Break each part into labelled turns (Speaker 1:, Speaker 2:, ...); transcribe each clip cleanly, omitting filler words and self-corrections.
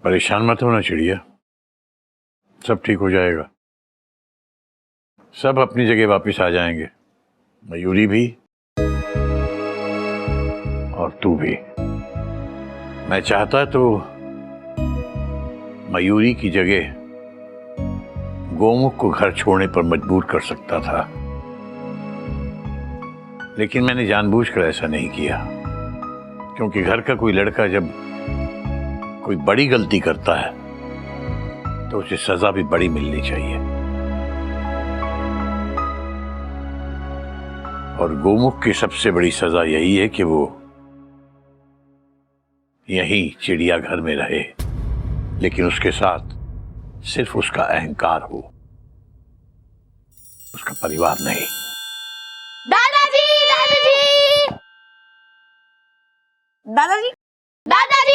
Speaker 1: परेशान मत होना चिड़िया, सब ठीक हो जाएगा। सब अपनी जगह वापस आ जाएंगे, मयूरी भी और तू भी। मैं चाहता तो मयूरी की जगह गोमुख को घर छोड़ने पर मजबूर कर सकता था, लेकिन मैंने जानबूझकर ऐसा नहीं किया, क्योंकि घर का कोई लड़का जब कोई बड़ी गलती करता है तो उसे सजा भी बड़ी मिलनी चाहिए। और गोमुख की सबसे बड़ी सजा यही है कि वो यहीं चिड़ियाघर में रहे, लेकिन उसके साथ सिर्फ उसका अहंकार हो, उसका परिवार नहीं।
Speaker 2: दादाजी, दादाजी, दादाजी, दादाजी।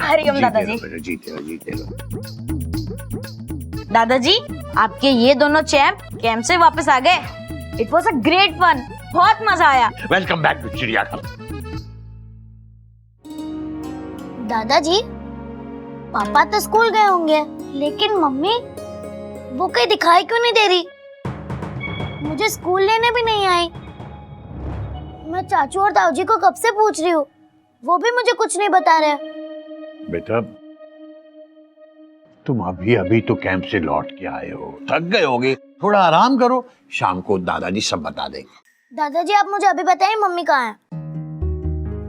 Speaker 2: हरिओम दादाजी।
Speaker 1: जीते लो।
Speaker 2: दादाजी, आपके ये दोनों चैंप कैंप से वापस आ गए। It was a great fun, बहुत मजा आया।
Speaker 1: वेलकम बैक टू चिड़ियाघर।
Speaker 3: दादाजी, पापा तो स्कूल गए होंगे, लेकिन मम्मी वो कहीं दिखाई क्यों नहीं दे रही? मुझे स्कूल लेने भी नहीं आई। मैं चाचू और ताऊजी को कब से पूछ रही हूँ, वो भी मुझे कुछ नहीं बता रहे।
Speaker 1: बेटा, तुम अभी अभी तो कैंप से लौट के आए हो, थक गए होगे, थोड़ा आराम करो, शाम को दादाजी सब बता देंगे।
Speaker 3: दादाजी, आप मुझे अभी बताइए मम्मी कहाँ है?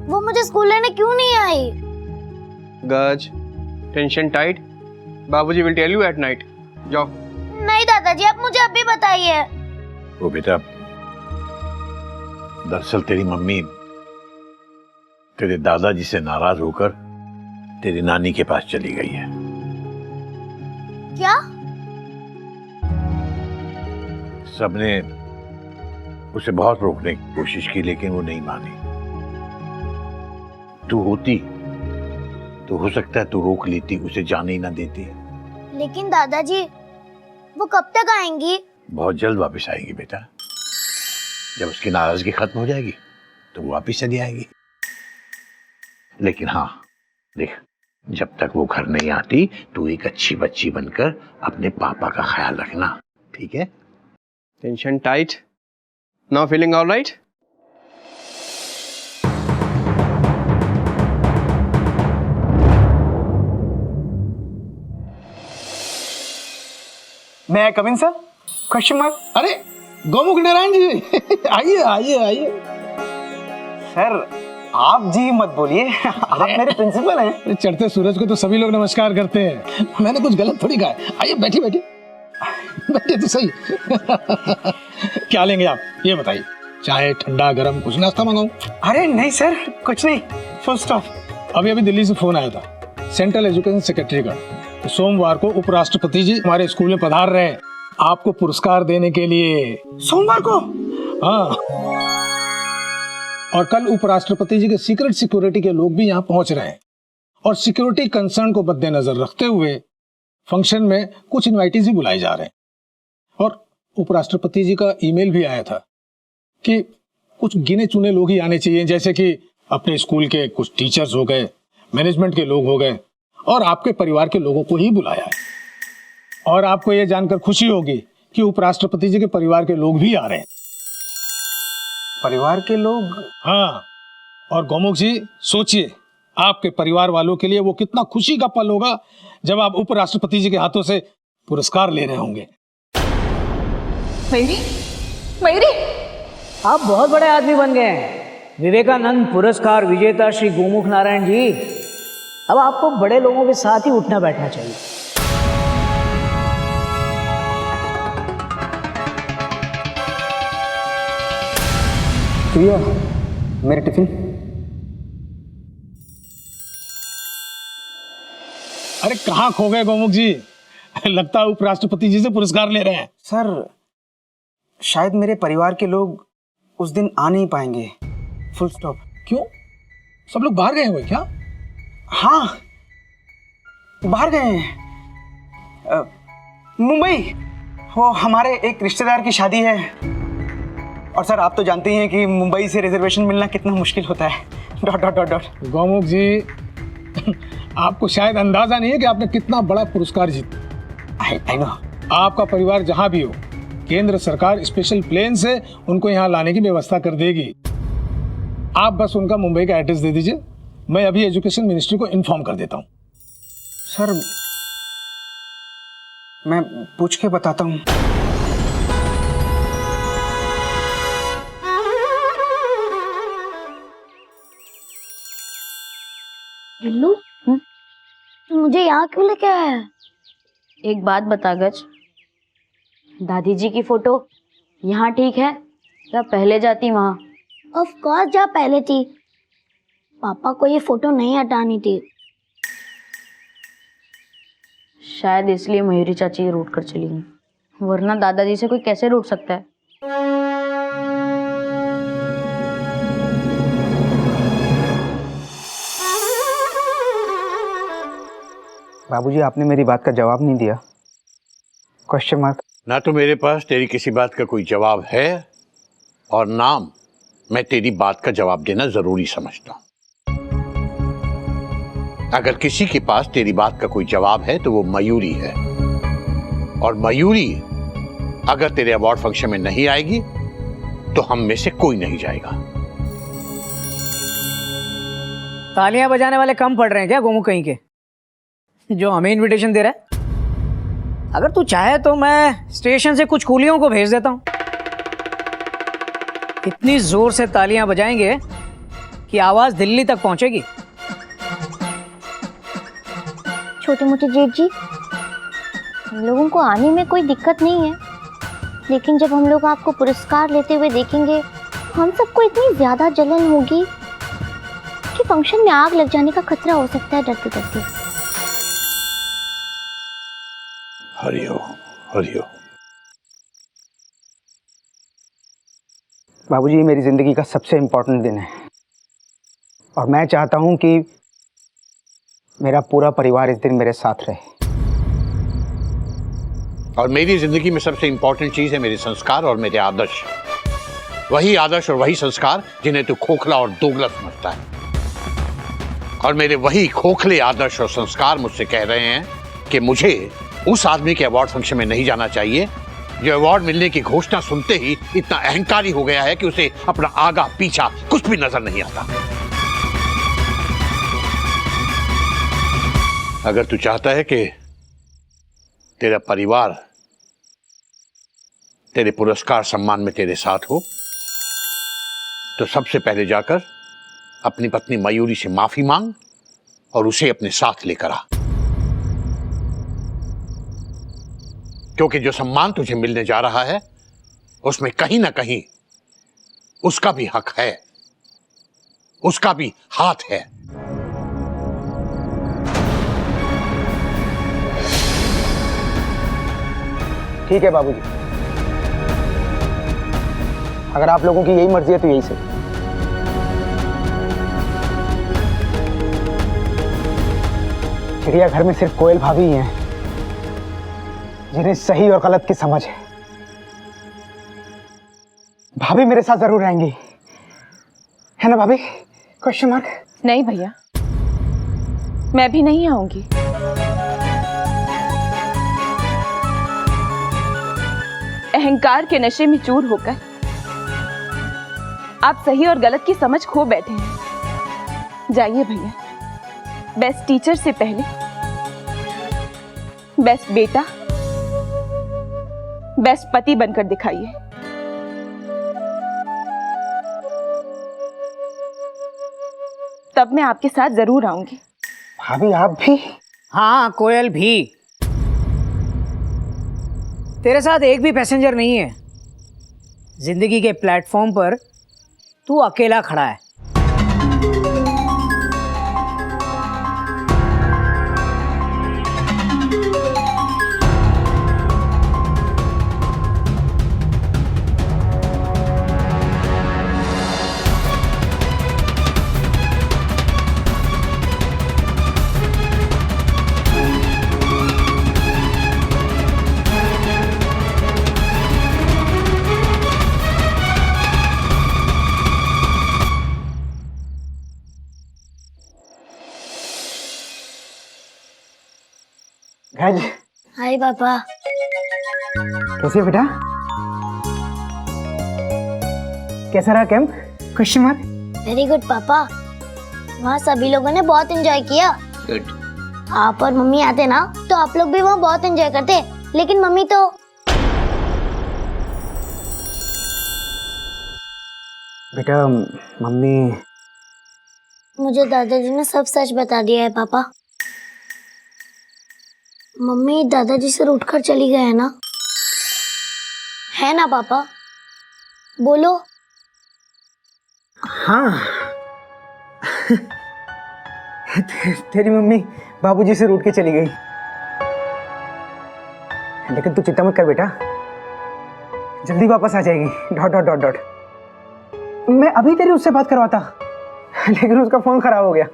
Speaker 3: वो मुझे स्कूल लेने क्यों नहीं आई?
Speaker 4: गज, टेंशन टाइट, बाबूजी will tell you at night. जाओ।
Speaker 3: नहीं दादाजी, आप मुझे अभी बताइए।
Speaker 1: वो बेटा, दरअसल तेरी मम्मी तेरे दादाजी से नाराज होकर तेरी नानी के पास चली गई है।
Speaker 3: क्या?
Speaker 1: सबने उसे बहुत रोकने की कोशिश की, लेकिन वो नहीं मानी। तू होती तो हो सकता है तू रोक लेती, उसे जाने ही ना देती।
Speaker 3: लेकिन दादाजी, वो कब तक आएंगी?
Speaker 1: बहुत जल्द वापस आएगी बेटा। जब उसकी नाराजगी खत्म हो जाएगी तो वो वापस चली आएगी। लेकिन हाँ देख, जब तक वो घर नहीं आती तू एक अच्छी बच्ची बनकर अपने पापा का ख्याल रखना, ठीक है?
Speaker 4: Tension tight, now feeling alright?
Speaker 5: मैं कम इन सर? Question mark.
Speaker 6: अरे गोमुख नारायण जी आइए आइए आइए।
Speaker 5: सर आप जी मत बोलिए, आप मेरे प्रिंसिपल हैं।
Speaker 6: अरे चढ़ते सूरज को तो सभी लोग नमस्कार करते हैं, मैंने कुछ गलत थोड़ी कहा है। आइए बैठिए बैठिए बैठिए तो सही। क्या लेंगे आप ये बताइए, चाय ठंडा गरम कुछ नाश्ता मंगाऊं?
Speaker 5: अरे नहीं सर, कुछ नहीं, फुल स्टॉप।
Speaker 6: अभी अभी दिल्ली से फोन आया था सेंट्रल एजुकेशन सेक्रेटरी का, तो सोमवार को उपराष्ट्रपति जी हमारे स्कूल में पधार रहे हैं आपको पुरस्कार देने के लिए।
Speaker 5: सोमवार को?
Speaker 6: हाँ, और कल उपराष्ट्रपति जी के सीक्रेट सिक्योरिटी के लोग भी यहाँ पहुंच रहे हैं, और सिक्योरिटी कंसर्न को मद्देनजर रखते हुए फंक्शन में कुछ इनवाइटीज भी बुलाए जा रहे हैं। और उपराष्ट्रपति जी का ईमेल भी आया था कि कुछ गिने चुने लोग ही आने चाहिए, जैसे कि अपने स्कूल के कुछ टीचर्स हो गए, मैनेजमेंट के लोग हो गए, और आपके परिवार के लोगों को ही बुलाया है। और आपको यह जानकर खुशी होगी कि उपराष्ट्रपति जी के परिवार के लोग भी आ रहे हैं।
Speaker 5: परिवार के लोग?
Speaker 6: हाँ, और गोमुख जी सोचिए, आपके परिवार वालों के लिए वो कितना खुशी का पल होगा जब आप उपराष्ट्रपति जी के हाथों से पुरस्कार ले रहे होंगे।
Speaker 7: मयूरी, मयूरी, आप बहुत बड़े आदमी बन गए हैं। विवेकानंद पुरस्कार विजेता श्री गोमुख नारायण जी, अब आपको बड़े लोगों के साथ ही उठना बैठना चाहिए।
Speaker 5: प्रिया, मेरे टिफिन।
Speaker 6: अरे कहाँ खो गए गोमुख जी? लगता है उपराष्ट्रपति जी से पुरस्कार ले रहे हैं।
Speaker 5: सर शायद मेरे परिवार के लोग उस दिन आ नहीं पाएंगे, फुल स्टॉप।
Speaker 6: क्यों? सब लोग बाहर गए हुए क्या?
Speaker 5: हाँ, बाहर गए हैं, मुंबई। वो हमारे एक रिश्तेदार की शादी है, और सर आप तो जानते ही हैं कि मुंबई से रिजर्वेशन मिलना कितना मुश्किल होता है। Dot dot dot dot.
Speaker 6: Gaumukh ji आपको शायद अंदाजा नहीं है कि आपने कितना बड़ा पुरस्कार जीता।
Speaker 5: I know.
Speaker 6: आपका परिवार जहां भी हो, केंद्र सरकार स्पेशल प्लेन से उनको यहाँ लाने की व्यवस्था कर देगी। आप बस उनका मुंबई का एड्रेस दे दीजिए, मैं अभी एजुकेशन मिनिस्ट्री को इन्फॉर्म कर देता हूँ।
Speaker 5: सर मैं पूछ के बताता हूँ।
Speaker 3: गिल्लू तू मुझे यहाँ क्यों लेके आया है?
Speaker 2: एक बात बता गज, दादी जी की फोटो यहाँ ठीक है या पहले जाती वहाँ?
Speaker 3: ऑफ कोर्स जहाँ पहले थी। पापा को ये फोटो नहीं हटानी थी।
Speaker 2: शायद इसलिए मयूरी चाची रूठ कर चली गई, वरना दादाजी से कोई कैसे रूठ सकता है।
Speaker 5: बाबूजी आपने मेरी बात का जवाब नहीं दिया। Question mark.
Speaker 1: ना तो मेरे पास तेरी किसी बात का कोई जवाब है और ना मैं तेरी बात का जवाब देना जरूरी समझता हूं। अगर किसी के पास तेरी बात का कोई जवाब है तो वो मयूरी है, और मयूरी अगर तेरे अवार्ड फंक्शन में नहीं आएगी तो हम में से कोई नहीं जाएगा।
Speaker 7: तालियां बजाने वाले कम पड़ रहे हैं क्या गोमुख कहीं के, जो हमें इनविटेशन दे रहा है? अगर तू चाहे तो मैं स्टेशन से कुछ कूलियों को भेज देता हूं। इतनी जोर से तालियां बजाएंगे कि आवाज दिल्ली तक पहुंचेगी।
Speaker 3: छोटे मोटे जेठ जी, हम लोगों को आने में कोई दिक्कत नहीं है, लेकिन जब हम लोग आपको पुरस्कार लेते हुए देखेंगे हम सबको इतनी ज्यादा जलन होगी कि फंक्शन में आग लग जाने का खतरा हो सकता है डरते डरते।
Speaker 1: हरिओ हरिओ।
Speaker 5: बाबूजी ये मेरी जिंदगी का सबसे इम्पोर्टेंट दिन है और मैं चाहता हूं कि मेरा पूरा परिवार इस दिन मेरे साथ रहे।
Speaker 1: और मेरी जिंदगी में सबसे इंपॉर्टेंट चीज है मेरे संस्कार और मेरे आदर्श। वही आदर्श और वही संस्कार जिन्हें तू खोखला और दोगला समझता है। और मेरे वही खोखले आदर्श और संस्कार मुझसे कह रहे हैं कि मुझे उस आदमी के अवार्ड फंक्शन में नहीं जाना चाहिए जो अवार्ड मिलने की घोषणा सुनते ही इतना अहंकारी हो गया है कि उसे अपना आगा पीछा कुछ भी नजर नहीं आता। अगर तू चाहता है कि तेरा परिवार तेरे पुरस्कार सम्मान में तेरे साथ हो तो सबसे पहले जाकर अपनी पत्नी मयूरी से माफी मांग और उसे अपने साथ लेकर आ, क्योंकि जो सम्मान तुझे मिलने जा रहा है उसमें कहीं ना कहीं उसका भी हक है, उसका भी हाथ है।
Speaker 5: ठीक है बाबूजी, अगर आप लोगों की यही मर्जी है तो यही सही। चिड़ियाघर में सिर्फ कोयल भाभी ही हैं जिन्हें सही और गलत की समझ है। भाभी मेरे साथ जरूर रहेंगी, है ना भाभी? Question mark.
Speaker 8: नहीं भैया, मैं भी नहीं आऊंगी। अहंकार के नशे में चूर होकर आप सही और गलत की समझ खो बैठे हैं। जाइए भैया, बेस्ट टीचर से पहले बेस्ट बेटा, बेस्ट पति बनकर दिखाइए। तब मैं आपके साथ जरूर आऊंगी।
Speaker 5: भाभी आप भी?
Speaker 7: हाँ कोयल भी। तेरे साथ एक भी पैसेंजर नहीं है। जिंदगी के प्लेटफॉर्म पर तू अकेला खड़ा है।
Speaker 5: गज,
Speaker 3: हाय पापा।
Speaker 5: कैसे हो बेटा? कैसा रहा camp? Question mark.
Speaker 3: Very good पापा। वहाँ सभी लोगों ने बहुत एंजॉय किया।
Speaker 4: गुड।
Speaker 3: आप और मम्मी आते ना तो आप लोग भी वहाँ बहुत एंजॉय करते, लेकिन मम्मी तो
Speaker 5: बेटा मम्मी,
Speaker 3: मुझे दादाजी ने सब सच बता दिया है पापा। मम्मी दादाजी से रूठकर चली गए है ना? है ना पापा? बोलो।
Speaker 5: हाँ तेरी मम्मी बाबूजी से रूठ के चली गई, लेकिन तू चिंता मत कर बेटा, जल्दी वापस आ जाएगी। Dot dot dot dot. मैं अभी तेरी उससे बात करवाता, लेकिन उसका फोन खराब हो गया।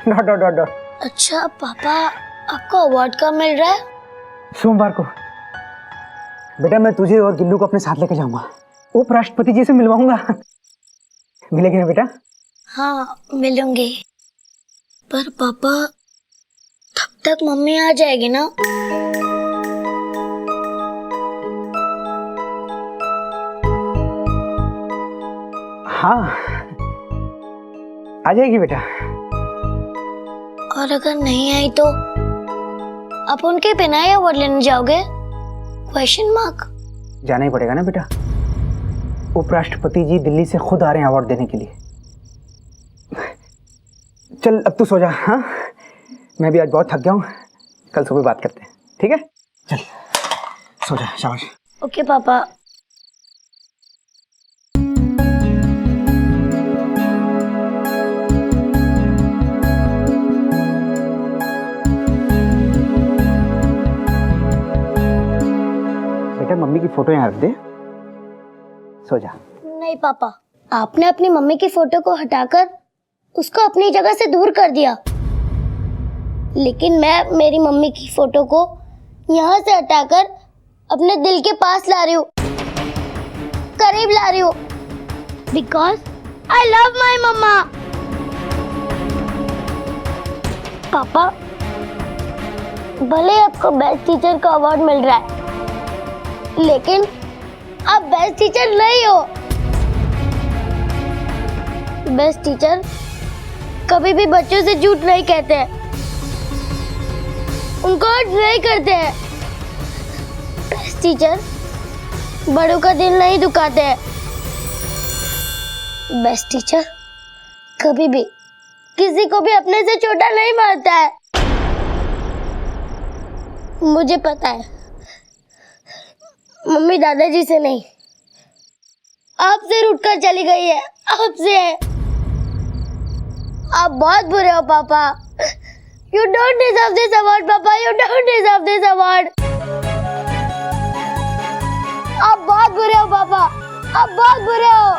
Speaker 5: Dot dot dot dot.
Speaker 3: अच्छा पापा, आपको अवार्ड कब मिल रहा है?
Speaker 5: सोमवार को। बेटा मैं तुझे और गिल्लू को अपने साथ लेके जाऊंगा, उपराष्ट्रपति जी से मिलवाऊंगा। मिलेगी ना बेटा?
Speaker 3: हाँ मिलूंगी, पर पापा तब तक मम्मी आ जाएगी ना?
Speaker 5: हाँ आ जाएगी बेटा।
Speaker 3: और अगर नहीं आई तो आप उनके बिना ही अवार्ड लेने जाओगे? Question mark.
Speaker 5: जाना ही पड़ेगा ना बेटा, उपराष्ट्रपति जी दिल्ली से खुद आ रहे हैं अवार्ड देने के लिए। चल अब तू सो जा। हाँ मैं भी आज बहुत थक गया हूँ, कल सुबह बात करते हैं, ठीक है? चल सो जा, शाबाश।
Speaker 3: ओके पापा।
Speaker 5: बेटा मम्मी की फोटो यहाँ रख दे, सो जा।
Speaker 3: नहीं पापा, आपने अपनी मम्मी की फोटो को हटाकर उसको अपनी जगह से दूर कर दिया, लेकिन मैं मेरी मम्मी की फोटो को यहाँ से हटाकर अपने दिल के पास ला रही हूँ, करीब ला रही हूँ, बिकॉज आई लव माई मम्मा। पापा भले आपको बेस्ट टीचर का अवार्ड मिल रहा है, लेकिन आप बेस्ट टीचर नहीं हो। बेस्ट टीचर कभी भी बच्चों से झूठ नहीं कहते हैं, उनको हर्ट नहीं करते हैं। बेस्ट टीचर बड़ों का दिल नहीं दुखाते हैं। बेस्ट टीचर कभी भी किसी को भी अपने से छोटा नहीं मानता है। मुझे पता है मम्मी दादाजी से नहीं, आपसे रूठकर चली गई है, आपसे। आप बहुत बुरे हो पापा। You don't deserve this award, पापा। You don't deserve this award। आप बहुत बुरे हो पापा, आप बहुत बुरे हो।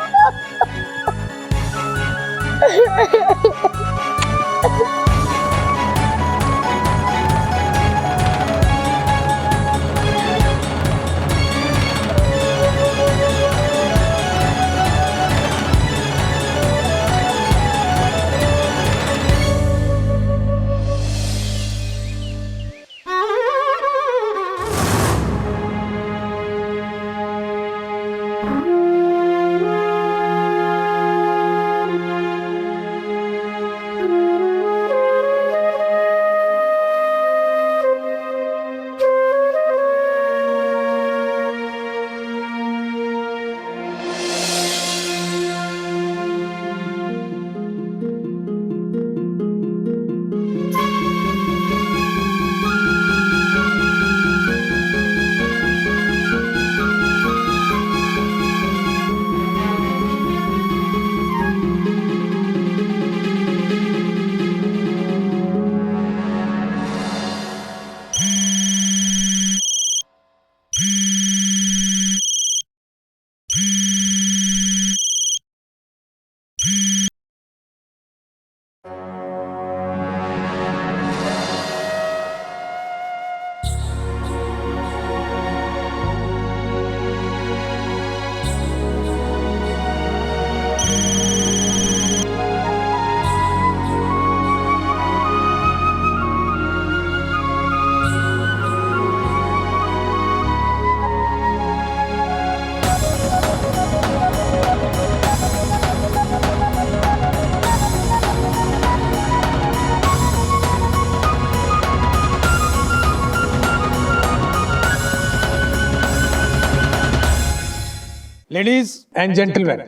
Speaker 6: लेडीज एंड जेंटलमैन,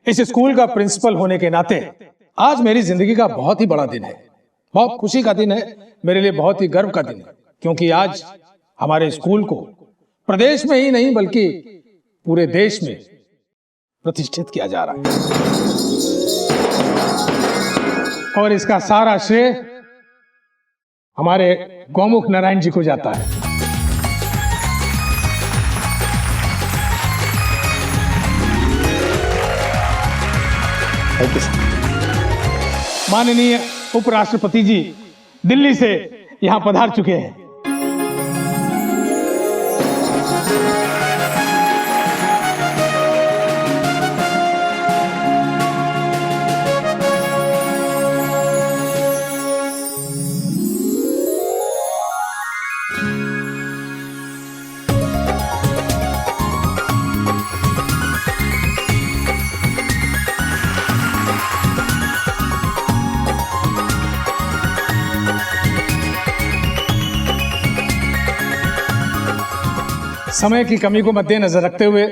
Speaker 6: इस स्कूल का प्रिंसिपल होने के नाते आज मेरी जिंदगी का बहुत ही बड़ा दिन है, बहुत खुशी का दिन है, मेरे लिए बहुत ही गर्व का दिन है, क्योंकि आज हमारे स्कूल को प्रदेश में ही नहीं बल्कि पूरे देश में प्रतिष्ठित किया जा रहा है। और इसका सारा श्रेय हमारे गौमुख नारायण जी को जाता है। माननीय उपराष्ट्रपति जी दिल्ली से यहां पधार चुके हैं। समय की कमी को मद्देनजर रखते हुए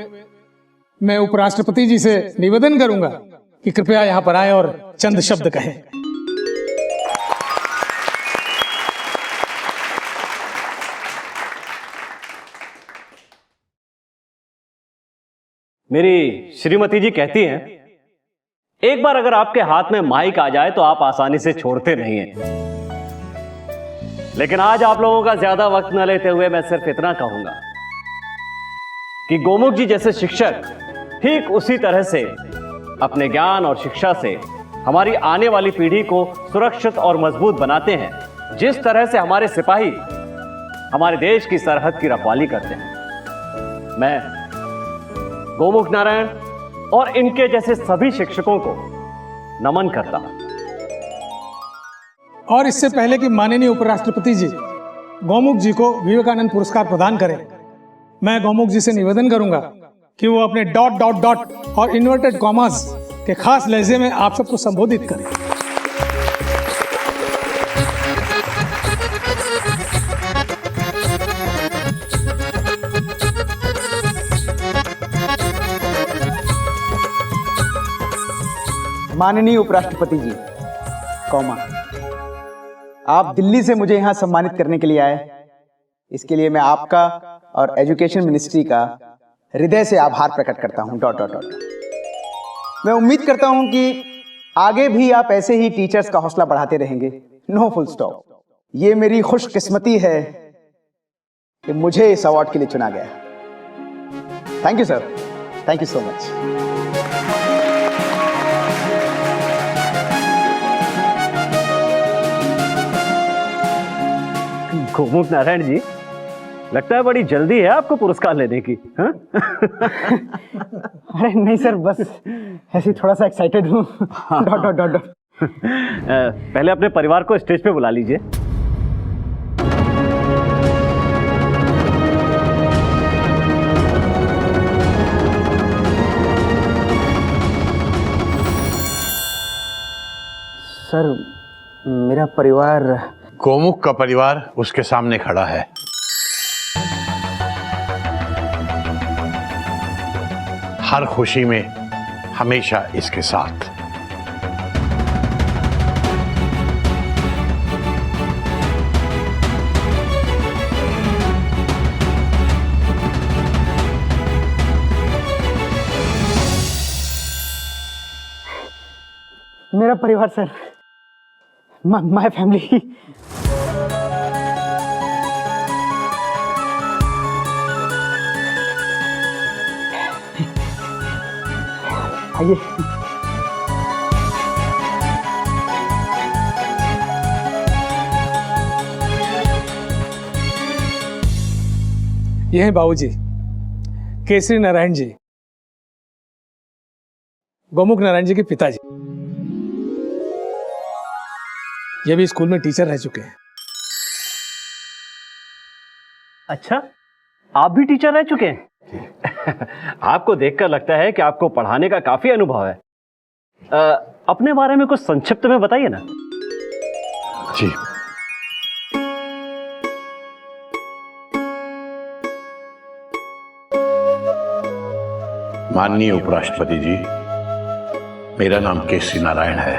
Speaker 6: मैं उपराष्ट्रपति जी से निवेदन करूंगा कि कृपया यहां पर आए और चंद शब्द कहें।
Speaker 9: मेरी श्रीमती जी कहती हैं, एक बार अगर आपके हाथ में माइक आ जाए तो आप आसानी से छोड़ते नहीं हैं। लेकिन आज आप लोगों का ज्यादा वक्त न लेते हुए मैं सिर्फ इतना कहूंगा कि गोमुख जी जैसे शिक्षक ठीक उसी तरह से अपने ज्ञान और शिक्षा से हमारी आने वाली पीढ़ी को सुरक्षित और मजबूत बनाते हैं, जिस तरह से हमारे सिपाही हमारे देश की सरहद की रखवाली करते हैं। मैं गोमुख नारायण और इनके जैसे सभी शिक्षकों को नमन करता हूं।
Speaker 6: और इससे पहले कि माननीय उपराष्ट्रपति जी गौमुख जी को विवेकानंद पुरस्कार प्रदान करें, मैं गौमुख जी से निवेदन करूंगा कि वो अपने डॉट डॉट डॉट और इन्वर्टेड कॉमास के खास लहजे में आप सबको संबोधित करें।
Speaker 5: माननीय उपराष्ट्रपति जी, कौमा, आप दिल्ली से मुझे यहां सम्मानित करने के लिए आए, इसके लिए मैं आपका और एजुकेशन मिनिस्ट्री का हृदय से आभार प्रकट करता हूं। Dot dot dot. मैं उम्मीद करता हूं कि आगे भी आप ऐसे ही टीचर्स का हौसला बढ़ाते रहेंगे। No full stop. ये मेरी खुशकिस्मती है कि मुझे इस अवार्ड के लिए चुना गया। Thank you sir, thank you so much.
Speaker 9: Gomukh Narayan ji, लगता है बड़ी जल्दी है आपको पुरस्कार लेने की। हाँ?
Speaker 5: अरे नहीं सर, बस ऐसे थोड़ा सा एक्साइटेड हूँ। Dot dot dot dot.
Speaker 9: पहले अपने परिवार को स्टेज पे बुला लीजिए।
Speaker 5: सर, मेरा परिवार,
Speaker 1: गोमुख का परिवार उसके सामने खड़ा है। हर खुशी में हमेशा इसके साथ।
Speaker 5: मेरा परिवार सर, माय फैमिली। आइए।
Speaker 6: ये हैं बाबूजी, केसरी नारायण जी, गोमुख नारायण जी के पिताजी। ये भी स्कूल में टीचर रह चुके हैं।
Speaker 9: अच्छा, आप भी टीचर रह चुके हैं? आपको देखकर लगता है कि आपको पढ़ाने का काफी अनुभव है। अपने बारे में कुछ संक्षिप्त में बताइए ना।
Speaker 1: जी, माननीय उपराष्ट्रपति जी, मेरा नाम केसरी नारायण है।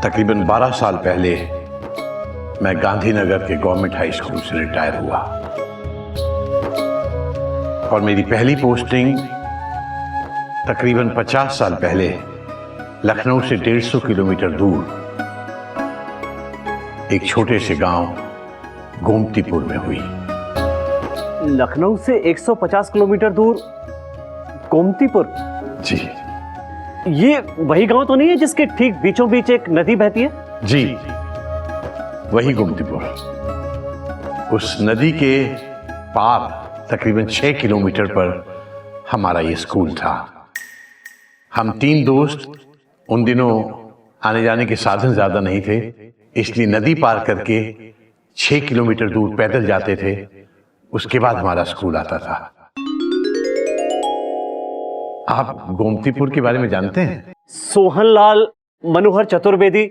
Speaker 1: तकरीबन 12 साल पहले मैं गांधीनगर के गवर्नमेंट हाई स्कूल से रिटायर हुआ और मेरी पहली पोस्टिंग तकरीबन 50 साल पहले लखनऊ से 150 किलोमीटर दूर एक छोटे से गांव गोमतीपुर में हुई।
Speaker 9: लखनऊ से 150 किलोमीटर दूर गोमतीपुर?
Speaker 1: जी।
Speaker 9: ये वही गांव तो नहीं है जिसके ठीक बीचों बीच एक नदी बहती है?
Speaker 1: जी, वही गोमतीपुर। उस नदी के पार तकरीबन 6 किलोमीटर पर हमारा ये स्कूल था। हम 3 दोस्त, उन दिनों आने जाने के साधन ज्यादा नहीं थे, इसलिए नदी पार करके 6 किलोमीटर दूर पैदल जाते थे। उसके बाद हमारा स्कूल आता था। आप गोमतीपुर के बारे में जानते हैं?
Speaker 9: सोहनलाल, मनोहर चतुर्वेदी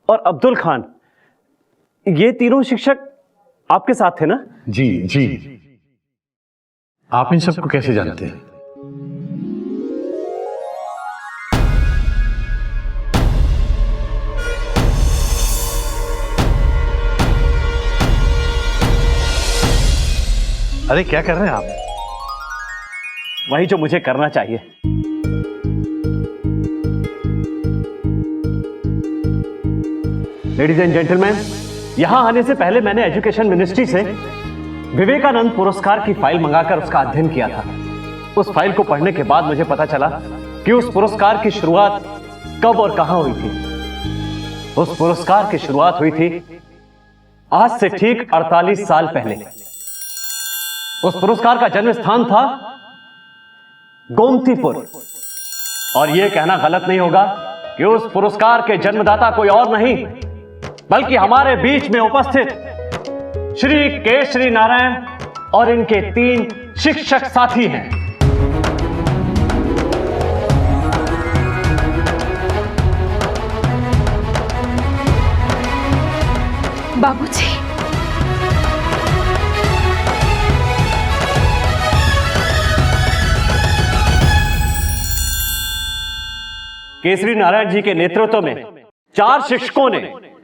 Speaker 9: और अब्दुल खान, ये तीनों शिक्षक आपके साथ थे ना?
Speaker 1: जी जी। आप इन सबको कैसे जानते हैं? अरे क्या कर रहे हैं आप?
Speaker 9: वही जो मुझे करना चाहिए। लेडीज एंड जेंटलमैन, यहां आने से पहले मैंने एजुकेशन मिनिस्ट्री से विवेकानंद पुरस्कार की फाइल मंगाकर उसका अध्ययन किया था। उस फाइल को पढ़ने के बाद मुझे पता चला कि उस पुरस्कार की शुरुआत कब और कहां हुई थी। उस पुरस्कार की शुरुआत हुई थी आज से ठीक 48 साल पहले। उस पुरस्कार का जन्म स्थान था गोमतीपुर। और यह कहना गलत नहीं होगा कि उस पुरस्कार के जन्मदाता कोई और नहीं बल्कि हमारे बीच में उपस्थित श्री केसरी नारायण और इनके 3 शिक्षक साथी हैं।
Speaker 8: बाबूजी,
Speaker 9: केसरी नारायण जी के नेतृत्व में 4 शिक्षकों ने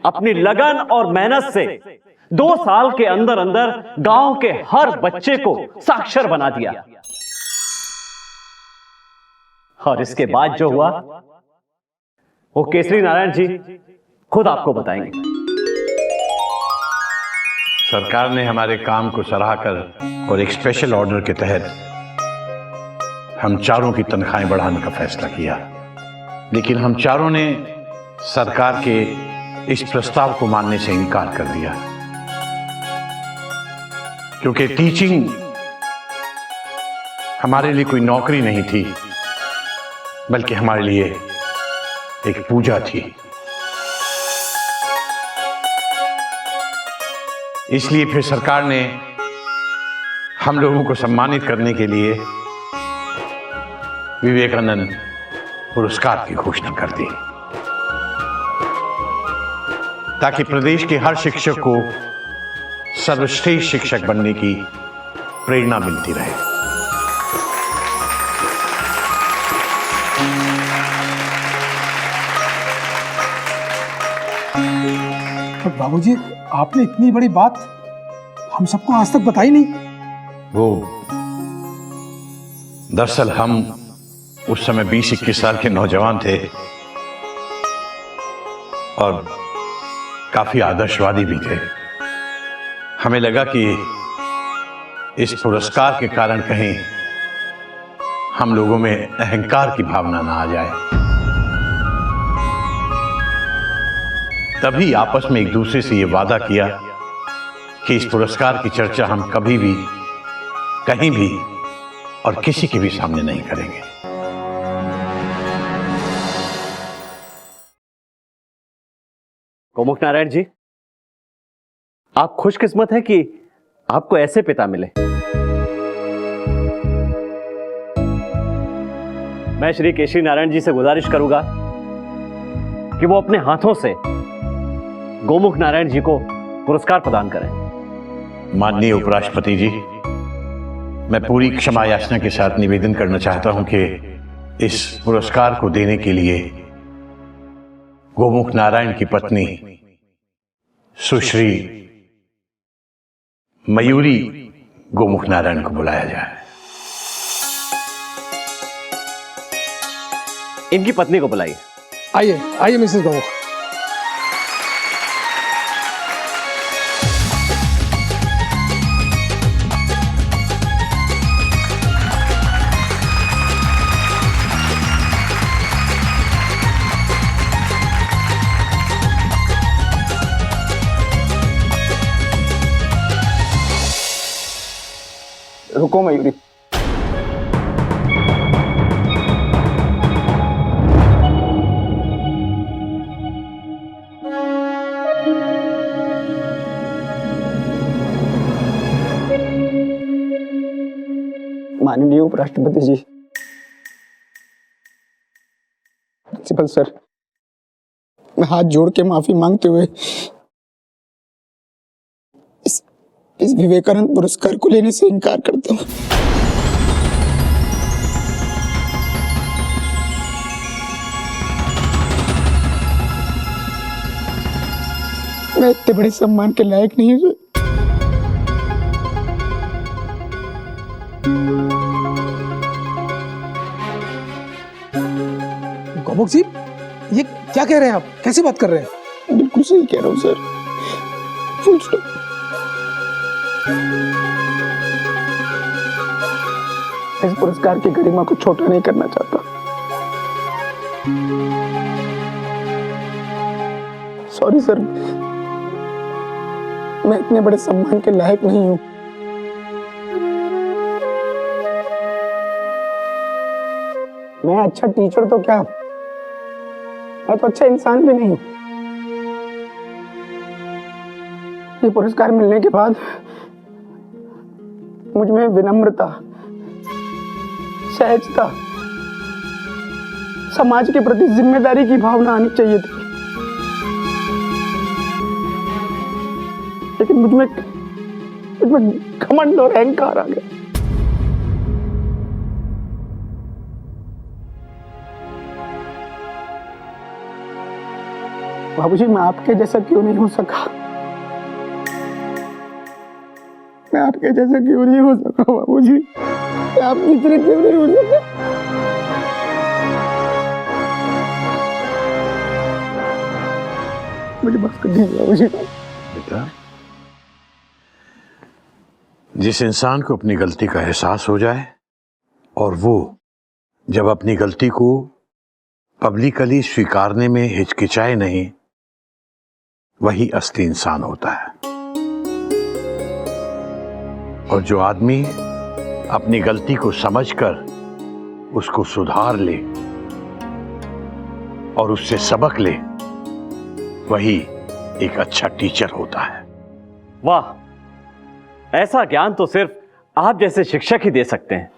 Speaker 9: अपनी लगन और मेहनत से 2 साल के अंदर अंदर गांव के हर बच्चे को साक्षर बना दिया। और इसके बाद जो हुआ वो केसरी नारायण जी खुद आपको बताएंगे।
Speaker 1: सरकार ने हमारे काम को सराहकर और एक स्पेशल ऑर्डर के तहत हम चारों की तनख्वाहें बढ़ाने का फैसला किया, लेकिन हम चारों ने सरकार के इस प्रस्ताव को मानने से इनकार कर दिया, क्योंकि टीचिंग हमारे लिए कोई नौकरी नहीं थी बल्कि हमारे लिए एक पूजा थी। इसलिए फिर सरकार ने हम लोगों को सम्मानित करने के लिए विवेकानंद पुरस्कार की घोषणा कर दी, ताकि प्रदेश के हर शिक्षक को सर्वश्रेष्ठ शिक्षक बनने की प्रेरणा मिलती रहे।
Speaker 6: पर बाबूजी, आपने इतनी बड़ी बात हम सबको आज तक बताई नहीं।
Speaker 1: वो दरअसल हम उस समय 20-21 साल के नौजवान थे और काफी आदर्शवादी भी थे। हमें लगा कि इस पुरस्कार के कारण कहीं हम लोगों में अहंकार की भावना ना आ जाए। तभी आपस में एक दूसरे से ये वादा किया कि इस पुरस्कार की चर्चा हम कभी भी, कहीं भी और किसी के भी सामने नहीं करेंगे।
Speaker 9: गोमुख नारायण जी, आप खुशकिस्मत हैं कि आपको ऐसे पिता मिले। मैं श्री केसरी नारायण जी से गुजारिश करूंगा कि वो अपने हाथों से गोमुख नारायण जी को पुरस्कार प्रदान करें।
Speaker 1: माननीय उपराष्ट्रपति जी, मैं पूरी क्षमा याचना के साथ निवेदन करना चाहता हूं कि इस पुरस्कार को देने के लिए गोमुख नारायण की पत्नी सुश्री मयूरी गोमुख नारायण को बुलाया जाए।
Speaker 9: इनकी पत्नी को बुलाइए।
Speaker 6: आइए आइए मिसेस गोमुख।
Speaker 5: रुको मयूरी, माननीय उपराष्ट्रपति जी, प्रिंसिपल सर, मैं हाथ जोड़ के माफी मांगते हुए इस विवेकानंद पुरस्कार को लेने से इनकार करता हूं। मैं इतने बड़े सम्मान के लायक नहीं हूं।
Speaker 6: गोमुख जी, ये क्या कह रहे हैं आप? कैसी बात कर रहे हैं?
Speaker 5: बिल्कुल सही कह रहा हूं सर, फुल स्टॉप। इस पुरस्कार की गरिमा को छोटा नहीं करना चाहता। सॉरी सर, मैं इतने बड़े सम्मान के लायक नहीं हूं। मैं अच्छा टीचर तो क्या, मैं तो अच्छा इंसान भी नहीं हूं। ये पुरस्कार मिलने के बाद मुझ में विनम्रता, सहजता, समाज के प्रति जिम्मेदारी की भावना आनी चाहिए थी, लेकिन मुझ में घमंड और अहंकार आ गया। बाबूजी, मैं आपके जैसा क्यों नहीं हो सका? मैं आपके जैसा क्यों नहीं हो सका बाबूजी? मैं आपकी तरह क्यों नहीं हो सका? मुझे माफ कर दीजिए बाबूजी।
Speaker 1: बेटा, जिस इंसान को अपनी गलती का एहसास हो जाए और वो जब अपनी गलती को पब्लिकली स्वीकारने में हिचकिचाए नहीं, वही असली इंसान होता है। और जो आदमी अपनी गलती को समझकर उसको सुधार ले और उससे सबक ले, वही एक अच्छा टीचर होता है।
Speaker 9: वाह, ऐसा ज्ञान तो सिर्फ आप जैसे शिक्षक ही दे सकते हैं।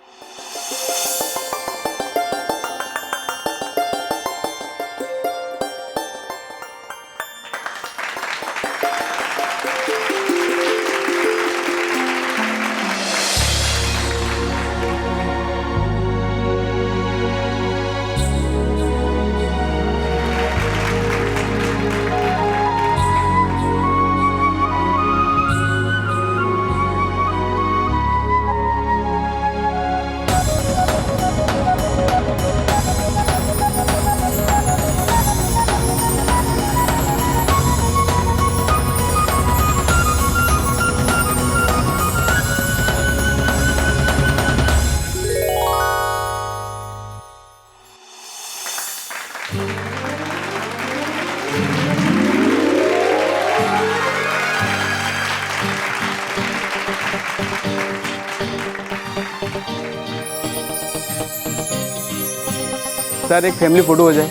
Speaker 4: सर, एक फैमिली फोटो हो जाए।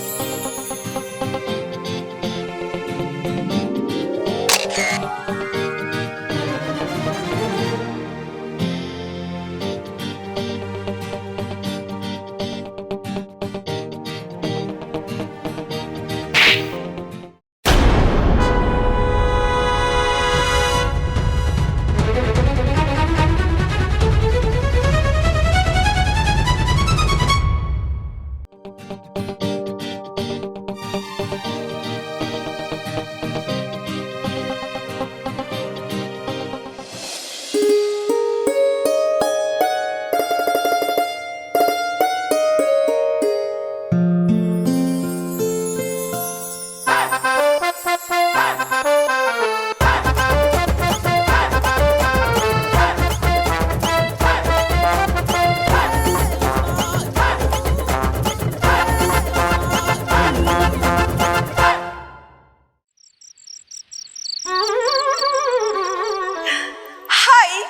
Speaker 8: हाय,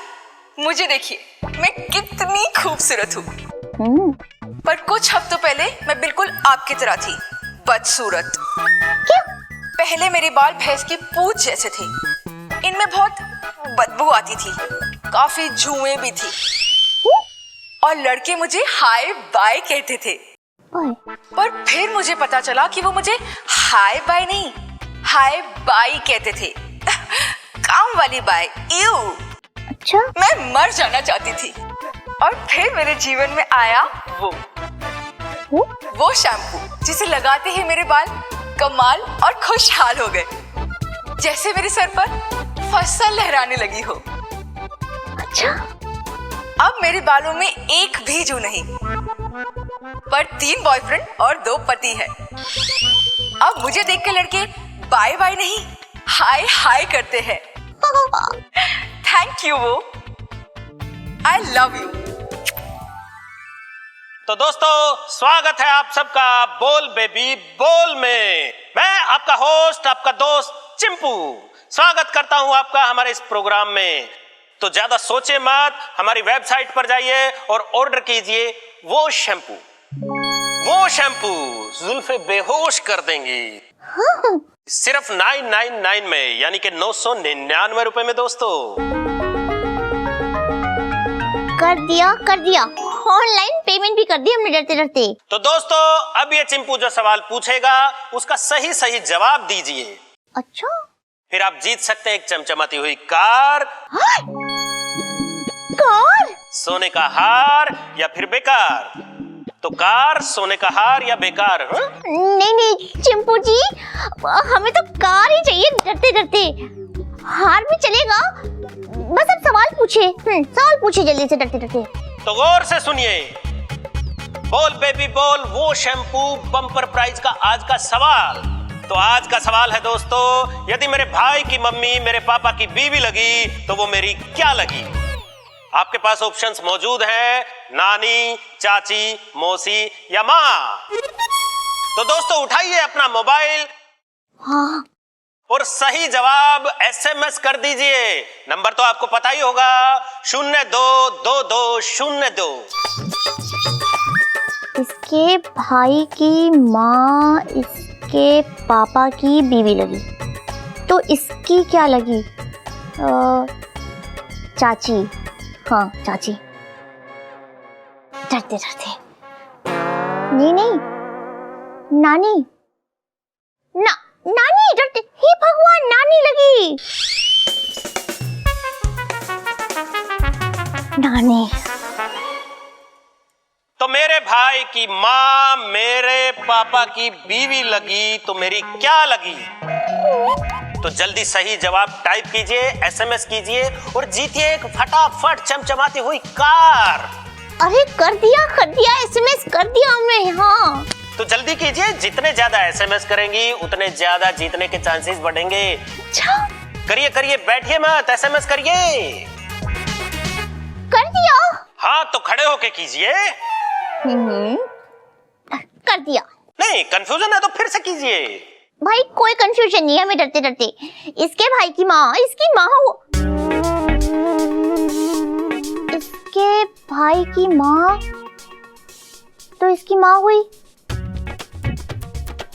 Speaker 8: मुझे देखिए, मैं कितनी खूबसूरत हूँ। पर कुछ हफ्तों पहले मैं बिल्कुल आपकी तरह थी, बदसूरत। क्या? पहले मेरे बाल भैंस की पूंछ जैसे थे, इनमें बहुत बदबू आती थी, काफी जुएं भी थी, और लड़के मुझे हाय बाय कहते थे। पर फिर मुझे पता चला कि वो मुझे हाय बाय नहीं, हाय बाय कहते थे। काम वाली बाय। इव।
Speaker 3: अच्छा?
Speaker 8: मैं मर जाना चाहती थी, और फिर मेरे जीवन में आया वो शैम्पू जिसे लगाते ही मेरे बाल कमाल और खुशहाल हो गए, जैसे मेरे सर पर फसल लहराने लगी हो।
Speaker 3: अच्छा?
Speaker 8: अब मेरे बालों में एक भी जू नहीं, पर 3 बॉयफ्रेंड और 2 पति है। अब मुझे देखकर लड़के बाय बाय नहीं, हाय हाय करते हैं। थैंक यू वो, आई लव यू।
Speaker 10: तो दोस्तों, स्वागत है आप सबका बोल बेबी बोल में। मैं आपका होस्ट, आपका दोस्त चिंपू स्वागत करता हूं आपका हमारे इस प्रोग्राम में। तो ज्यादा सोचे मत, हमारी वेबसाइट पर जाइए और ऑर्डर कीजिए वो शैम्पू जुल्फे बेहोश कर देंगी। सिर्फ 999 में, यानी कि 999 रुपए में दोस्तों।
Speaker 3: कर दिया, ऑनलाइन पेमेंट भी कर दी हमने डरते डरते।
Speaker 10: तो दोस्तों, अब ये चिंपू जो सवाल पूछेगा उसका सही जवाब दीजिए।
Speaker 3: अच्छा?
Speaker 10: फिर आप जीत सकते हैं एक चमचमाती हुई कार।
Speaker 3: कार?
Speaker 10: सोने का हार या फिर बेकार। तो कार, सोने का हार या बेकार?
Speaker 3: नहीं चिंपू जी, हमें तो कार ही चाहिए डरते डरते। हार भी चलेगा, बस अब सवाल पूछे जल्दी से डरते डरते।
Speaker 10: तो गौर से सुनिए, बोल बेबी बोल वो शैम्पू बम्पर प्राइज का आज का सवाल। तो आज का सवाल है दोस्तों, यदि मेरे भाई की मम्मी मेरे पापा की बीवी लगी तो वो मेरी क्या लगी? आपके पास ऑप्शंस मौजूद हैं, नानी, चाची, मौसी या माँ। तो दोस्तों, उठाइए अपना मोबाइल और सही जवाब SMS कर दीजिए। नंबर तो आपको पता ही होगा, 022202।
Speaker 3: इसके भाई की माँ इसके पापा की बीवी लगी, तो इसकी क्या लगी? चाची। हाँ, चाची। डरते डरते। नहीं, नानी। नानी डरते। हे भगवान, नानी लगी। नानी।
Speaker 10: तो मेरे भाई की माँ मेरे पापा की बीवी लगी तो मेरी क्या लगी? तो जल्दी सही जवाब टाइप कीजिए, SMS कीजिए और जीतिए एक फटाफट चमचमाती हुई कार।
Speaker 3: अरे कर दिया SMS कर दिया हमने। हाँ,
Speaker 10: तो जल्दी कीजिए, जितने ज्यादा SMS करेंगी उतने ज्यादा जीतने के चांसेस बढ़ेंगे।
Speaker 3: अच्छा,
Speaker 10: करिए, बैठिए मत, SMS करिए।
Speaker 3: कर दिया।
Speaker 10: हाँ, तो खड़े होके कीजिए।
Speaker 3: कर दिया।
Speaker 10: नहीं, कंफ्यूजन है तो फिर से कीजिए।
Speaker 3: भाई कोई कंफ्यूजन नहीं है, हमें डरते डरते। इसके भाई की माँ, इसकी माँ हो। इसके भाई की माँ तो इसकी माँ हुई,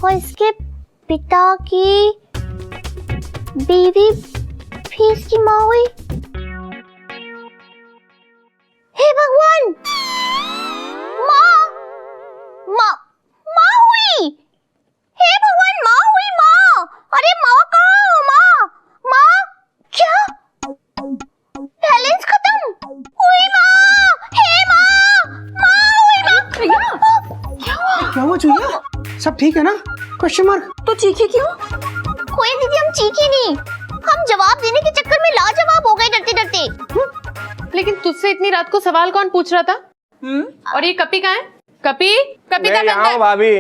Speaker 3: और इसके पिता की बीवी भी इसकी माँ हुई। हे भगवान, माँ हुई। हे भगवान, माँ हुई। माँ, अरे माँ कहाँ हो? माँ क्या? बैलेंस खत्म हुई। माँ, हे माँ हुई। माँ क्या हुआ?
Speaker 5: क्या हुआ चुईया? सब ठीक है ना? Question mark.
Speaker 8: तो चीखे क्यों?
Speaker 3: कोई दीदी हम चीखे नहीं, हम जवाब देने के चक्कर में लाजवाब हो गए डरते डरते।
Speaker 11: लेकिन तुझसे इतनी रात को सवाल कौन पूछ रहा था? और ये कपी कहाँ है? कपी
Speaker 4: मैं यहाँ हूँ भाभी।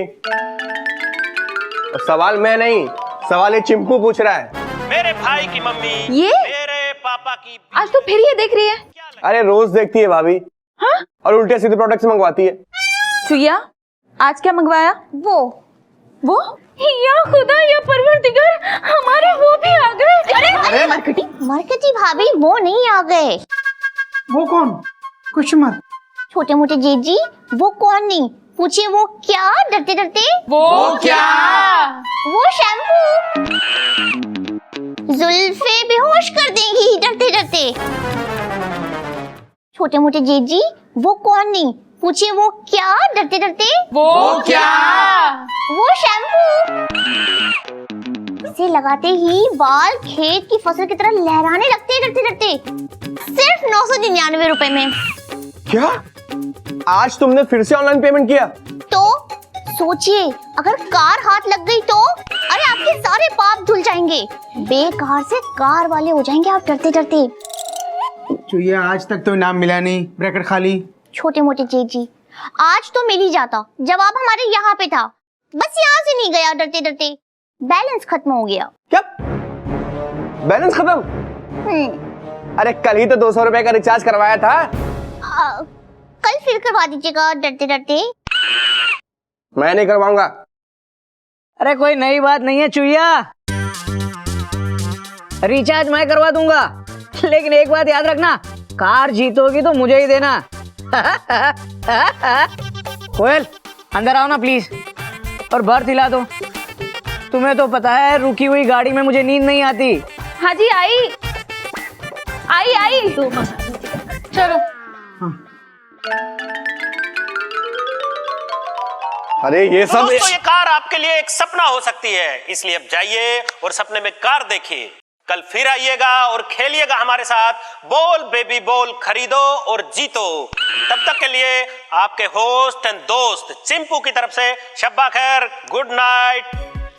Speaker 4: और सवाल मैं नहीं, सवाल ये चिंपू पूछ रहा है।
Speaker 10: मेरे भाई की मम्मी
Speaker 8: ये?
Speaker 10: मेरे पापा की
Speaker 8: आज तो फिर ये देख रही है।
Speaker 4: अरे रोज देखती है भाभी।
Speaker 8: हाँ?
Speaker 4: और उल्टे सीधे प्रोडक्ट्स मंगवाती है।
Speaker 8: चुईया आज क्या मंगवाया? वो या खुदा या परवरदिगार, हमारे वो भी आ गए।
Speaker 3: अरे मरकटी भाभी वो नहीं आ गए।
Speaker 5: वो कौन? Question mark.
Speaker 3: छोटे मोटे जीजी वो कौन नहीं, पूछिए वो क्या डरते डरते।
Speaker 11: वो क्या?
Speaker 3: वो शैम्पू जुल्फे बेहोश कर देंगी डरते डरते। छोटे मोटे जीजी वो कौन नहीं, पूछिए वो क्या डरते डरते।
Speaker 11: वो क्या?
Speaker 3: वो शैम्पू इसे लगाते ही बाल खेत की फसल की तरह लहराने लगते हैं डरते डरते। सिर्फ 999 रुपए में।
Speaker 4: क्या? आज तुमने फिर से ऑनलाइन पेमेंट किया?
Speaker 3: तो सोचिए अगर कार हाथ लग गई तो, अरे आपके सारे पाप धुल जाएंगे, बेकार से कार वाले हो जाएंगे आप डरते डरते।
Speaker 5: चुईया आज तक तो इनाम मिला नहीं, ब्रैकेट खाली।
Speaker 3: छोटे मोटे जीजी आज तो मिल ही जाता, जवाब हमारे यहाँ पे था, बस यहाँ से नहीं गया डरते डरते, बैलेंस खत्म हो गया।
Speaker 4: क्या? बैलेंस खत्म? अरे कल ही तो 200 रुपए का रिचार्ज करवाया था।
Speaker 3: कल फिर करवा दीजिएगा डरते डरते।
Speaker 4: मैं नहीं करवाऊंगा।
Speaker 7: अरे कोई नई बात नहीं है चुईया, रिचार्ज मैं करवा दूंगा, लेकिन एक बात याद रखना, कार जीतोगी तो मुझे ही देना। कोयल अंदर आओ ना प्लीज, और बर्थ हिला दो। तुम्हें तो पता है रुकी हुई गाड़ी में मुझे नींद नहीं आती।
Speaker 8: हाँ जी आई आई आई।
Speaker 11: चलो
Speaker 4: अरे ये सब
Speaker 10: दोस्तों ये कार आपके लिए एक सपना हो सकती है, इसलिए अब जाइए और सपने में कार देखिए। कल फिर आइएगा और खेलिएगा हमारे साथ बोल बेबी बोल, खरीदो और जीतो। तब तक के लिए आपके होस्ट एंड दोस्त चिंपू की तरफ से शब्बा खैर, गुड नाइट,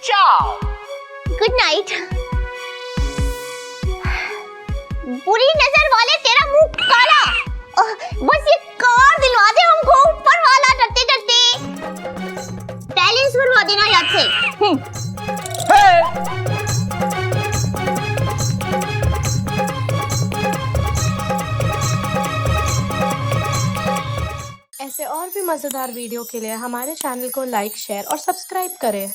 Speaker 10: चाओ।
Speaker 3: Good night. बुरी नजर वाले तेरा मुंह काला, बस ये कार दिलवा दे हमको, ऊपर वाला डरते डरते। बैलेंस भरवा देना याद से।
Speaker 11: ऐसे और भी मजेदार वीडियो के लिए हमारे चैनल को लाइक, शेयर और सब्सक्राइब करें।